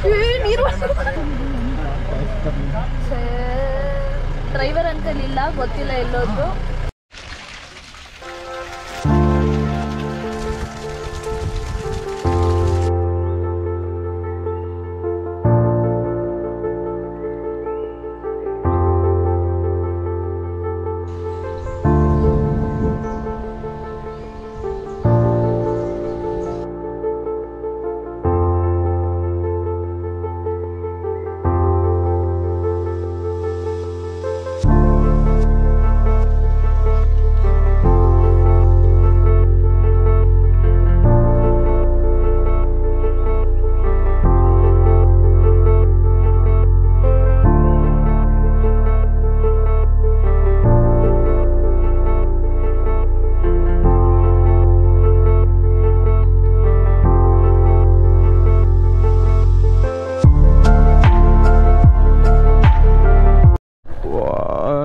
ನೀರು driver uncle ಇಲ್ಲ, ಗೊತ್ತಿಲ್ಲ ಎಲ್ಲೋದ್ರು.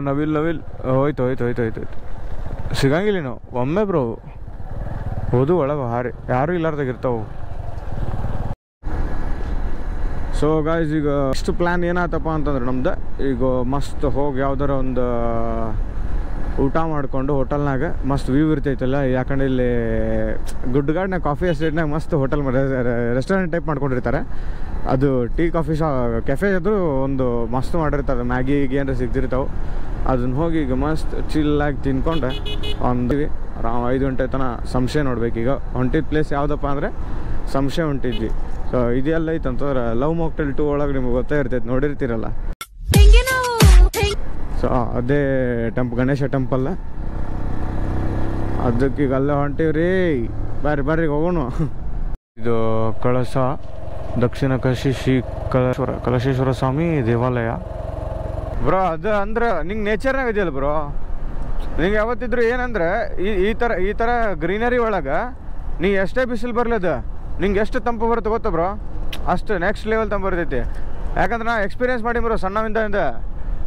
ನವಿಲ್ ಹೋಯ್ತು ಸಿಗಂಗಿಲ್ಲ ನಾವು ಒಮ್ಮೆ ಬ್ರೋ ಹೋದು ಒಳಗೆ ಹಾರಿ ಯಾರು ಇಲ್ಲಾರ್ದಾಗ ಇರ್ತಾವೆ. ಸೊ ಗಾಯ್ಸ್ ಈಗ ಇಷ್ಟು ಪ್ಲ್ಯಾನ್ ಏನಾಯ್ತಪ್ಪ ಅಂತಂದ್ರೆ ನಮ್ದು ಈಗ ಮಸ್ತ್ ಹೋಗಿ ಯಾವ್ದಾರ ಒಂದು ಊಟ ಮಾಡಿಕೊಂಡು ಹೋಟೆಲ್ನಾಗ ಮಸ್ತ್ ವ್ಯೂ ಇರ್ತೈತಲ್ಲ. ಯಾಕಂದ್ರೆ ಇಲ್ಲಿ ಗುಡ್ಗಾಡ್ನಾಗ ಕಾಫಿ ಎಸ್ಟೇಟ್ನಾಗ ಮಸ್ತ್ ಹೋಟೆಲ್ ರೆಸ್ಟೋರೆಂಟ್ ಟೈಪ್ ಮಾಡ್ಕೊಂಡಿರ್ತಾರೆ. ಅದು ಟೀ ಕಾಫಿ ಕೆಫೆ ಆದರೂ ಒಂದು ಮಸ್ತ್ ಮಾಡಿರ್ತಾರೆ. ಮ್ಯಾಗಿ ಏನಾರ ಸಿಗ್ತಿರ್ತಾವೆ. ಅದನ್ನ ಹೋಗಿ ಈಗ ಮಸ್ತ್ ಚಿಲ್ಲಾಗಿ ತಿನ್ಕೊಂಡು ಅಂದ್ವಿ. 5 ಗಂಟೆ ತನಕ ಸಂಶಯ ನೋಡ್ಬೇಕೀಗ. ಹೊಂಟಿದ್ದ ಪ್ಲೇಸ್ ಯಾವುದಪ್ಪ ಅಂದರೆ ಸಂಶಯ ಹೊಂಟಿದ್ವಿ. ಸೊ ಇದೆಲ್ಲ ಐತಂತಂದ್ರೆ ಲವ್ ಮಾಕ್ಟೇಲ್ 2 ಒಳಗೆ ನಿಮ್ಗೆ ಗೊತ್ತೇ ಇರ್ತೈತೆ, ನೋಡಿರ್ತೀರಲ್ಲ. ಸೊ ಅದೇ ಗಣೇಶ ಟೆಂಪಲ್. ಅದಕ್ಕೀಗ ಅಲ್ಲೇ ಹೊಂಟಿವ್ರಿ. ಬರ್ರಿ ಹೋಗೋಣ. ಇದು ಕಳಸ ದಕ್ಷಿಣ ಕಾಶಿ ಶ್ರೀ ಕಲಶೇಶ್ವರ ಸ್ವಾಮಿ ದೇವಾಲಯ ಬ್ರೋ. ಅದು ಅಂದ್ರೆ ನಿಂಗೆ ನೇಚರ್ನಾಗ ಇದೆಯಲ್ಲ ಬ್ರೋ. ನಿಂಗೆ ಯಾವತ್ತಿದ್ರು ಏನಂದ್ರೆ ಈ ಥರ ಗ್ರೀನರಿ ಒಳಗೆ ನೀ ಎಷ್ಟೇ ಬಿಸಿಲು ಬರ್ಲದ ನಿಂಗೆ ಎಷ್ಟು ತಂಪು ಬರುತ್ತೆ ಗೊತ್ತಾ ಬ್ರೋ, ಅಷ್ಟು ನೆಕ್ಸ್ಟ್ ಲೆವೆಲ್ ತಂಪು ಬರ್ತೈತಿ. ಯಾಕಂದ್ರೆ ನಾ ಎಕ್ಸ್ಪೀರಿಯೆನ್ಸ್ ಮಾಡಿ ಬ್ರೋ ಸಣ್ಣವಿಂದ.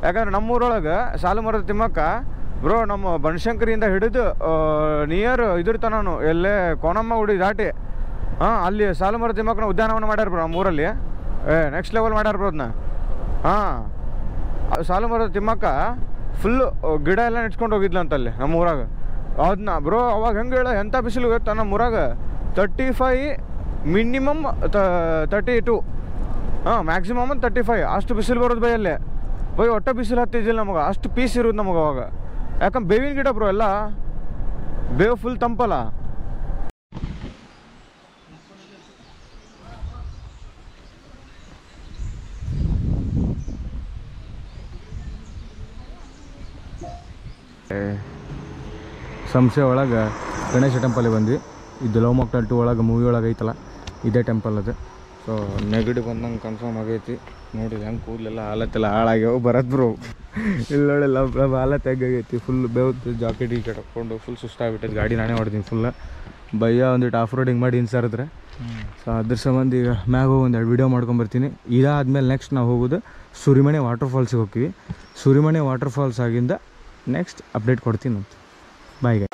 ಯಾಕಂದ್ರೆ ನಮ್ಮೂರೊಳಗೆ ಸಾಲು ಮರದ ತಿಮ್ಮಕ್ಕ ಬ್ರೋ, ನಮ್ಮ ಬನಶಂಕರಿಯಿಂದ ಹಿಡಿದು ನಿಯರ್ ಇದಿರ್ತಾನು ಎಲ್ಲೇ ಕೋನಮ್ಮ ಗುಡಿ ದಾಟಿ ಅಲ್ಲಿ ಸಾಲು ಮರದ ತಿಮ್ಮಕ್ಕನ ಉದ್ಯಾನವನ ಮಾಡ್ಯಾರ ಬ್ರೋ ನಮ್ಮೂರಲ್ಲಿ. ನೆಕ್ಸ್ಟ್ ಲೆವೆಲ್ ಮಾಡ್ಯಾರ ಬ್ರೋ ಅದನ್ನ. ಸಾಲು ಮರದ ತಿಮ್ಮಕ್ಕ ಫುಲ್ಲು ಗಿಡ ಎಲ್ಲ ನೆಚ್ಕೊಂಡು ಹೋಗಿದ್ಲು ಅಂತಲ್ಲಿ ನಮ್ಮ ಊರಾಗ. ಅದನ್ನ ಬ್ರೋ ಅವಾಗ ಹೆಂಗೆ ಹೇಳ ಎಂಥ ಬಿಸಿಲು ಗೊತ್ತಾ ನಮ್ಮ ಊರಾಗ. 35 ಮಿನಿಮಮ್ 32 ಮ್ಯಾಕ್ಸಿಮಮ್ 35 ಅಷ್ಟು ಬಿಸಿಲು ಬರೋದು ಬೈಯಲ್ಲೇ. ಒಟ್ಟ ಬಿಸಿಲು ಹತ್ತಿದ್ದಿಲ್ಲ ನಮಗೆ, ಅಷ್ಟು ಪೀಸ್ ಇರೋದು ನಮಗೆ ಅವಾಗ. ಯಾಕಂದ್ರೆ ಬೇವಿನ ಗಿಡ ಬ್ರೋ, ಎಲ್ಲ ಬೇವು ಫುಲ್ ತಂಪಲ್ಲ. ಸಂಶಯ ಒಳಗೆ ಗಣೇಶ ಟೆಂಪಲ್ಗೆ ಬಂದ್ವಿ. ಇದು ಲವ್ ಮಾಕ್ಟೇಲ್ 2 ಒಳಗೆ ಮೂವಿ ಒಳಗೆ ಐತಲ್ಲ ಇದೇ ಟೆಂಪಲ್ ಅದು. ಸೊ ನೆಗಡಿ ಬಂದಂಗೆ ಕನ್ಫರ್ಮ್ ಆಗೈತಿ. ನೋಡಿರಿ ಹೆಂಗೆ ಕೂದಲೆಲ್ಲ ಹಾಲತ್ತೆಲ್ಲ ಹಾಳಾಗ್ಯಾವ ಬರತ್ ಬ್ರೋ. ಇಲ್ಲೊಳ್ಳೆಲ್ಲ ಹಾಲತ್ ಹೆಂಗಾಗೈತಿ. ಫುಲ್ ಬೇವತ್ತು ಜಾಕೆಟ್ ಹಾಕ್ಕೊಂಡು ಫುಲ್ ಸುಸ್ತಾಗ್ಬಿಟ್ಟೈತೆ. ಗಾಡಿ ನಾನೇ ಹೊಡ್ತೀನಿ ಫುಲ್. ಬಯ್ಯ ಒಂದಿಟ್ಟು ಆಫ್ ರೋಡಿಂಗ್ ಮಾಡಿ ಇನ್ಸಾರಿದ್ರೆ. ಸೊ ಅದ್ರ ಸಂಬಂಧ ಈಗ ಮ್ಯಾಗ ಹೋಗಿ ಒಂದೆರಡು ವೀಡಿಯೋ ಮಾಡ್ಕೊಂಬರ್ತೀನಿ. ಇದಾದ್ಮೇಲೆ ನೆಕ್ಸ್ಟ್ ನಾವು ಹೋಗೋದು ಸುರಿಮಣೆ ವಾಟರ್ ಫಾಲ್ಸಿಗೆ ಹೋಗ್ತೀವಿ. ಸುರಿಮಣೆ ವಾಟರ್ ಫಾಲ್ಸ್ ಆಗಿಂದ ನೆಕ್ಸ್ಟ್ ಅಪ್ಡೇಟ್ ಕೊಡ್ತೀನಿ ಅಂತ. ಬಾಯ್.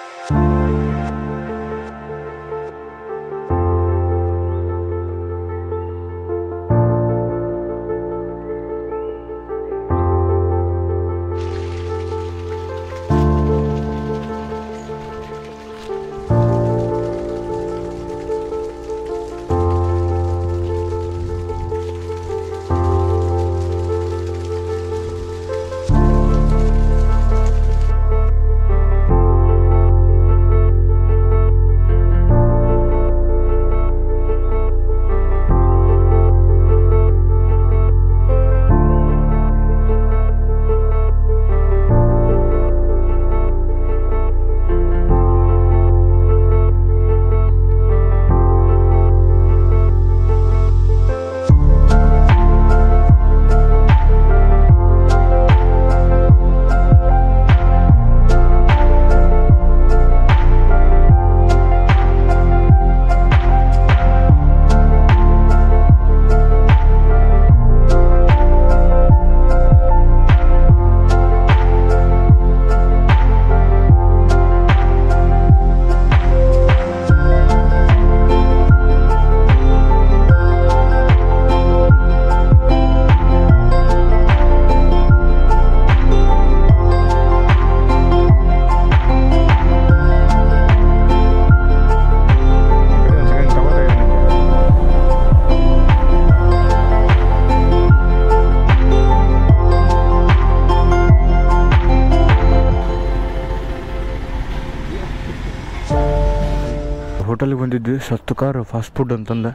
ಹೋಟೆಲ್ಗೆ ಬಂದಿದ್ವಿ, ಸತ್ತುಕಾರ್ ಫಾಸ್ಟ್ ಫುಡ್ ಅಂತಂದು.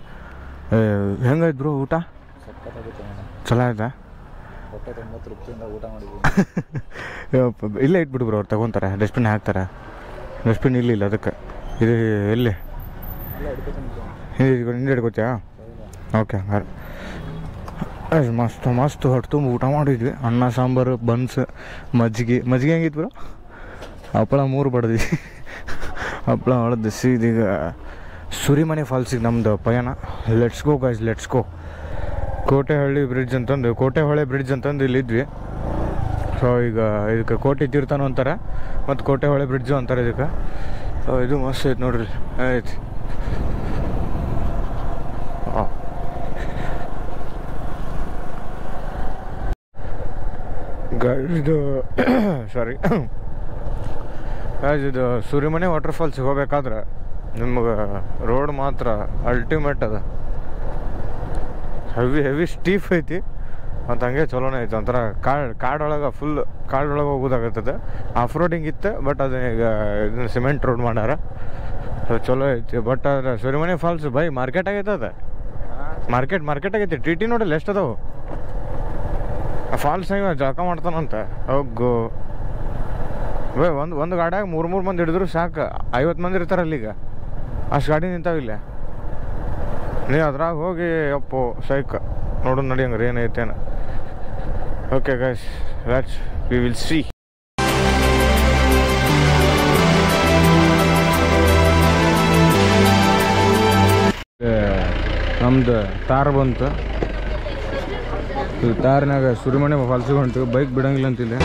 ಹೆಂಗಾಯ್ತು ಬ್ರೋ ಊಟ? ಚಲೋ ಆಯ್ತಾ? ಇಲ್ಲೇ ಇಟ್ಬಿಡು ಬ್ರೋ, ಅವ್ರು ತಗೊತಾರೆ, ಡಸ್ಟ್ಬಿನ್ ಹಾಕ್ತಾರೆ. ಡಸ್ಟ್ಬಿನ್ ಇಲ್ಲ ಅದಕ್ಕೆ. ಇದು ಎಲ್ಲಿ ಹಿಂದೆ ಹಿಡ್ಕೋತೀಯಾ? ಓಕೆ, ಹಂಗಾರೆ ಮಸ್ತ್ ಹೊಟ್ಟೆ ತುಂಬ ಊಟ ಮಾಡಿದ್ವಿ. ಅನ್ನ ಸಾಂಬಾರು, ಬನ್ಸ್, ಮಜ್ಜಿಗೆ ಹೆಂಗಿತ್ತು ಬ್ರೋ? ಹಪ್ಪಳ 3 ಬಡ್ದ್ವಿ. ಹಪ್ಪಳ ಹೊಡೆದು ಸೀದೀಗ ಸುರಿಮನೆ ಫಾಲ್ಸಿಗೆ ನಮ್ಮದು ಪಯಣ. Let's go guys, let's go. Kotehole bridge ಅಂತಂದು ಇಲ್ಲಿದ್ವಿ. ಸೊ ಈಗ ಇದಕ್ಕೆ ಕೋಟೆ ತೀರ್ಥನೂ ಅಂತಾರೆ ಮತ್ತು ಕೋಟೆಹೊಳೆ ಬ್ರಿಡ್ಜು ಅಂತಾರೆ ಇದಕ್ಕೆ. ಸೊ ಇದು ಮಸ್ತ್ ಐತೆ ನೋಡ್ರಿ, ಐತಿ. ಇದು ಸಾರಿ ಇದು ಸುರಿಮನೆ ವಾಟರ್ ಫಾಲ್ಸಿಗೆ ಹೋಗ್ಬೇಕಾದ್ರೆ ನಿಮ್ಗೆ ರೋಡ್ ಮಾತ್ರ ಅಲ್ಟಿಮೇಟ್ ಅದ. ಹೆವಿ ಸ್ಟೀಫ್ ಐತಿ ಮತ್ತು ಹಂಗೆ ಚಲೋನೇ ಐತೆ. ಒಂಥರ ಕಾಡೊಳಗೆ ಫುಲ್ ಕಾಡೊಳಗೆ ಹೋಗೋದಾಗತ್ತದ. ಆಫ್ ರೋಡಿಂಗ್ ಇತ್ತು, ಬಟ್ ಅದು ಈಗ ಇದನ್ನ ಸಿಮೆಂಟ್ ರೋಡ್ ಮಾಡ್ಯಾರ. ಚಲೋ ಐತಿ. ಬಟ್ ಅದ್ರ ಸುರಿಮನೆ ಫಾಲ್ಸ್ ಬೈ ಮಾರ್ಕೆಟ್ ಆಗೈತೆ. ಅದು ಮಾರ್ಕೆಟ್ ಆಗೈತಿ. ಟಿ ನೋಡಲ್ಲ ಎಷ್ಟು ಅದಾವು. ಆ ಫಾಲ್ಸ್ ಹೆಂಗೆ ಜಳಕ ಮಾಡ್ತಾನಂತ ಹೋಗು ಬೈ. ಒಂದು ಗಾಡಿಯಾಗ 3 ಮಂದಿ ಹಿಡಿದ್ರು ಸಾಕು. 50 ಮಂದಿ ಇರ್ತಾರೆ ಅಲ್ಲಿಗ. ಅಷ್ಟು ಗಾಡಿ ನಿಂತಾವಿಲ್ಲ. ನೀವು ಅದ್ರಾಗ ಹೋಗಿ ಅಪ್ಪೋ ಸೈಕ್ ನೋಡೋಣ ನಡಿ ಹಂಗಾರೆ ಏನೈತೇನು. Okay guys, let's we will see. ನಮ್ದು ತಾರ್ ಬಂತು. ತಾರಿನಾಗ ಸುರಿಮನೆ ಫಾಲ್ಸಿಗೆ ಹೊಂಟು. ಬೈಕ್ ಬಿಡಂಗಿಲ್ಲ ಅಂತಿಲ್ಲ.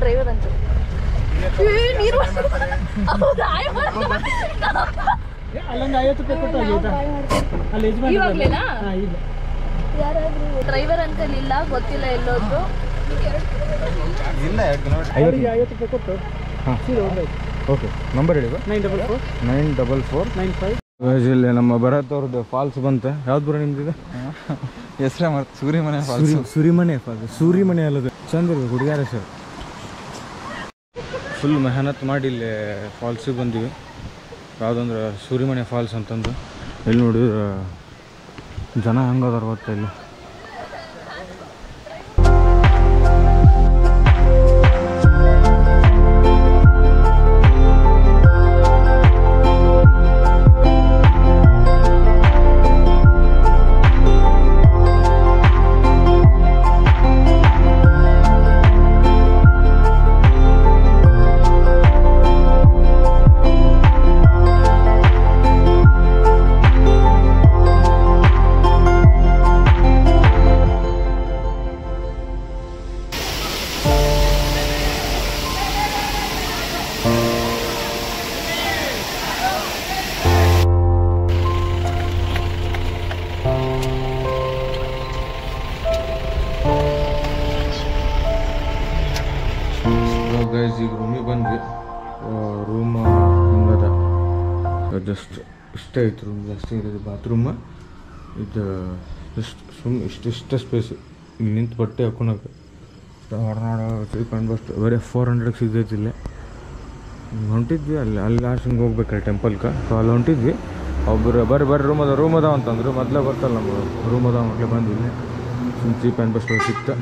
ಡ್ರೈವರ್ ಅಂತ ಅಲ್ಲೊಂದು 50 ರೂಪಾಯಿ ಕೊಟ್ಟು ಅಲ್ಲಿ ಡ್ರೈವರ್ ಅಂಕಲ್ ಇಲ್ಲ, ಗೊತ್ತಿಲ್ಲ ಎಲ್ಲೋದ್ರು. ಇಲ್ಲ 50 ರೂಪಾಯಿ ಕೊಟ್ಟು ಓಕೆ. ನಂಬರ್ ಹೇಳಿ. 944 ಇಲ್ಲಿ ನಮ್ಮ ಭರತ್ ಅವ್ರದ್ದು ಫಾಲ್ಸ್ ಬಂತೆ. ಯಾವ್ದು ಬರೋ ನಿಮ್ದಿದೆ ಹೆಸರೇ ಮತ್ತೆ ಸುರಿಮನೆ ಫಾಲ್ಸ್. ಸೂರಿಮನೆ ಅಲ್ಲದು ಚಂದ ಇರ್ಬೇಕು ಹುಡುಗಾರ ಸರ್. ಫುಲ್ ಮೆಹನತ್ ಮಾಡಿ ಇಲ್ಲಿ ಫಾಲ್ಸಿಗೆ ಬಂದೀವಿ. ಯಾವುದಂದ್ರೆ ಸೂರಿಮನೆ ಫಾಲ್ಸ್ ಅಂತಂದು. ಇಲ್ಲಿ ನೋಡಿದ್ರೆ ಜನ ಹೆಂಗದಾರ ಗೊತ್ತಾ ಇಲ್ಲಿ. ಗೈಸ್ ಈಗ ರೂಮಿಗೆ ಬಂದ್ವಿ. ರೂಮ್ ಹಿಂಗದ, ಜಸ್ಟ್ ಇಷ್ಟೇ ಐತೆ ರೂಮ್. ಜಾಸ್ತಿ ಇರೋದು ಬಾತ್ರೂಮ್. ಇದು ಜಸ್ಟ್ ಇಷ್ಟ ಸ್ಪೇಸ್. ಇಲ್ಲಿ ನಿಂತು ಬಟ್ಟೆ ಹಾಕೊಳಕ್ಕೆ ಹೊರನಾಡು ತಿಳ್ಕೊಂಡು ಬಸ್ಟ್ ಬರೀ 400 ಸಿಗ್ತೈತಿ ಇಲ್ಲಿ. ಹೊಂಟಿದ್ವಿ ಅಲ್ಲಿ ಲಾಸ್ಟಿಂಗ್ ಹೋಗ್ಬೇಕಲ್ಲ ಟೆಂಪಲ್ಗೆ. ಸೊ ಅಲ್ಲಿ ಹೊಂಟಿದ್ವಿ. ಒಬ್ಬರು ಬರ್ರಿ ರೂಮ್ ಅದಾವ ಅಂತಂದ್ರು. ಮೊದಲೇ ಗೊತ್ತಲ್ಲ ನಮ್ಗೆ ರೂಮ್ ಅದಾವ ಮಕ್ಕಳು ಬಂದಿಲ್ಲಿ. ಚೀಪ್ ಆ್ಯಂಡ್ ಬೆಸ್ಟ್ ಸಿಕ್ತು.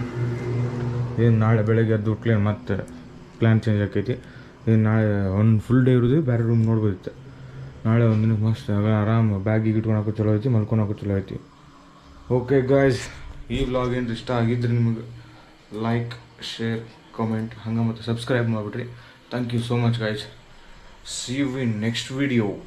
ಏನು ನಾಳೆ ಬೆಳಗ್ಗೆ ಎದ್ದು ಉಟ್ಲೇನು ಮತ್ತೆ ಪ್ಲ್ಯಾನ್ ಚೇಂಜ್ ಆಕೈತಿ. ಏನು ನಾಳೆ ಒಂದು ಫುಲ್ ಡೇ ಇರೋದು ಬೇರೆ ರೂಮ್ ನೋಡ್ಬೋದಿತ್ತು. ನಾಳೆ ಒಂದು ದಿನಕ್ಕೆ ಮಸ್ತ್ ಆರಾಮ್ ಬ್ಯಾಗಿಗೆ ಇಟ್ಕೊಳಕ್ಕೂ ಚಲೋ ಐತಿ, ಮಲ್ಕೊಳಕ್ಕೂ ಚಲೋ ಐತಿ. ಓಕೆ ಗಾಯ್ಸ್, ಈ ವ್ಲಾಗ್ ಏನು ಇಷ್ಟ ಆಗಿದ್ರೆ ನಿಮಗೆ ಲೈಕ್, ಶೇರ್, ಕಾಮೆಂಟ್ ಹಂಗೆ ಮತ್ತು ಸಬ್ಸ್ಕ್ರೈಬ್ ಮಾಡಿಬಿಡ್ರಿ. Thank you so much guys. See you in next video.